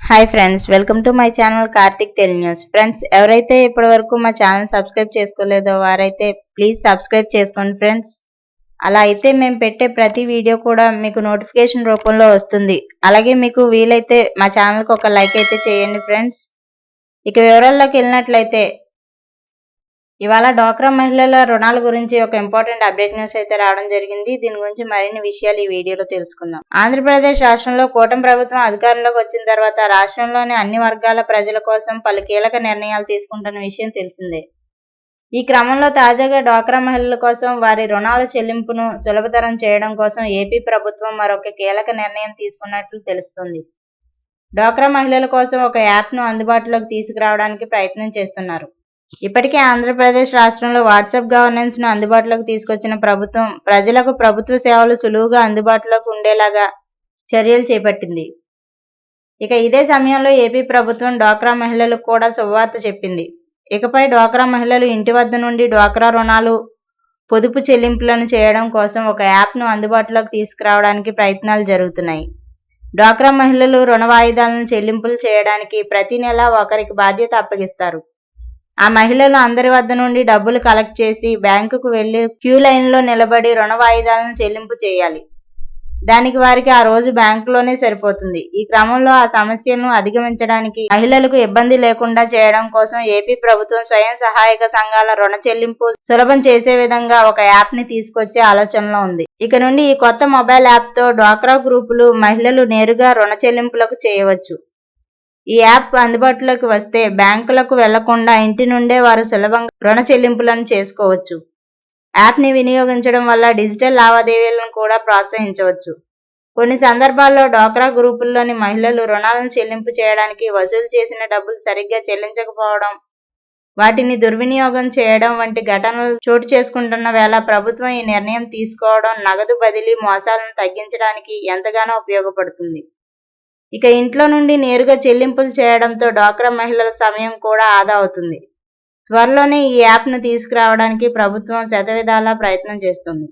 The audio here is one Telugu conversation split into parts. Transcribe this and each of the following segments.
Hi friends, welcome to my channel Karthik తెల్ న్యూస్. ఫ్రెండ్స్, ఎవరైతే ఇప్పటి వరకు మా ఛానల్ సబ్స్క్రైబ్ చేసుకోలేదో వారైతే ప్లీజ్ సబ్స్క్రైబ్ చేసుకోండి ఫ్రెండ్స్. అలా అయితే మేము పెట్టే ప్రతి వీడియో కూడా మీకు నోటిఫికేషన్ రూపంలో వస్తుంది. అలాగే మీకు వీలైతే మా ఛానల్కి ఒక లైక్ అయితే చేయండి ఫ్రెండ్స్. ఇక వివరాల్లోకి వెళ్ళినట్లయితే ఇవాళ డ్వాక్రా మహిళల రుణాల గురించి ఒక ఇంపార్టెంట్ అప్డేట్ న్యూస్ అయితే రావడం జరిగింది. దీని గురించి మరిన్ని విషయాలు ఈ వీడియోలో తెలుసుకుందాం. ఆంధ్రప్రదేశ్ రాష్ట్రంలో కూటమి ప్రభుత్వం అధికారంలోకి వచ్చిన తర్వాత రాష్ట్రంలోని అన్ని వర్గాల ప్రజల కోసం పలు కీలక నిర్ణయాలు తీసుకుంటున్న విషయం తెలిసిందే. ఈ క్రమంలో తాజాగా డ్వాక్రా మహిళల కోసం వారి రుణాల చెల్లింపును సులభతరం చేయడం కోసం ఏపీ ప్రభుత్వం మరొక కీలక నిర్ణయం తీసుకున్నట్లు తెలుస్తుంది. డ్వాక్రా మహిళల కోసం ఒక యాప్ను అందుబాటులోకి తీసుకురావడానికి ప్రయత్నం చేస్తున్నారు. ఇప్పటికే ఆంధ్రప్రదేశ్ రాష్ట్రంలో వాట్సాప్ గవర్నెన్స్ ను అందుబాటులోకి తీసుకొచ్చిన ప్రభుత్వం ప్రజలకు ప్రభుత్వ సేవలు సులువుగా అందుబాటులోకి ఉండేలాగా చర్యలు చేపట్టింది. ఇక ఇదే సమయంలో ఏపీ ప్రభుత్వం డ్వాక్రా మహిళలకు కూడా శుభవార్త చెప్పింది. ఇకపై డ్వాక్రా మహిళలు ఇంటి వద్ద నుండి డ్వాక్రా రుణాలు పొదుపు చెల్లింపులను చేయడం కోసం ఒక యాప్ను అందుబాటులోకి తీసుకురావడానికి ప్రయత్నాలు జరుగుతున్నాయి. డ్వాక్రా మహిళలు రుణ వాయిదాలను చెల్లింపులు చేయడానికి ప్రతి నెల ఒకరికి బాధ్యత అప్పగిస్తారు. ఆ మహిళలు అందరి వద్ద నుండి డబ్బులు కలెక్ట్ చేసి బ్యాంకుకు వెళ్లి క్యూ లైన్లో నిలబడి రుణ వాయిదాలను చెల్లింపు చేయాలి. దానికి వారికి ఆ రోజు బ్యాంకులోనే సరిపోతుంది. ఈ క్రమంలో ఆ సమస్యను అధిగమించడానికి మహిళలకు ఇబ్బంది లేకుండా చేయడం కోసం ఏపీ ప్రభుత్వం స్వయం సహాయక సంఘాల రుణ చెల్లింపు సులభం చేసే విధంగా ఒక యాప్ ని తీసుకొచ్చే ఆలోచనలో ఉంది. ఇక నుండి ఈ కొత్త మొబైల్ యాప్ తో డ్వాక్రా గ్రూపులు మహిళలు నేరుగా రుణ చెల్లింపులకు చేయవచ్చు. ఈ యాప్ అందుబాటులోకి వస్తే బ్యాంకులకు వెళ్లకుండా ఇంటి నుండే వారు సులభంగా రుణ చెల్లింపులను చేసుకోవచ్చు. యాప్ ని వినియోగించడం వల్ల డిజిటల్ లావాదేవీలను కూడా ప్రోత్సహించవచ్చు. కొన్ని సందర్భాల్లో డ్వాక్రా గ్రూపుల్లోని మహిళలు రుణాలను చెల్లింపు చేయడానికి వసూలు చేసిన డబ్బులు సరిగ్గా చెల్లించకపోవడం, వాటిని దుర్వినియోగం చేయడం వంటి ఘటనలు చోటు చేసుకుంటున్న వేళ ప్రభుత్వం ఈ నిర్ణయం తీసుకోవడం నగదు బదిలీ మోసాలను తగ్గించడానికి ఎంతగానో ఉపయోగపడుతుంది. ఇక ఇంట్లో నుండి నేరుగా చెల్లింపులు చేయడంతో డ్వాక్రా మహిళల సమయం కూడా ఆదా అవుతుంది. త్వరలోనే ఈ యాప్ను తీసుకురావడానికి ప్రభుత్వం శతవిధాలా ప్రయత్నం చేస్తుంది.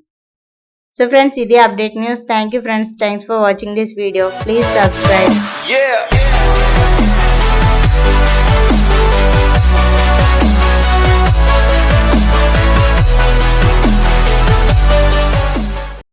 సో ఫ్రెండ్స్, ఇది update news. Thank you friends. Thanks for watching this video. Please subscribe.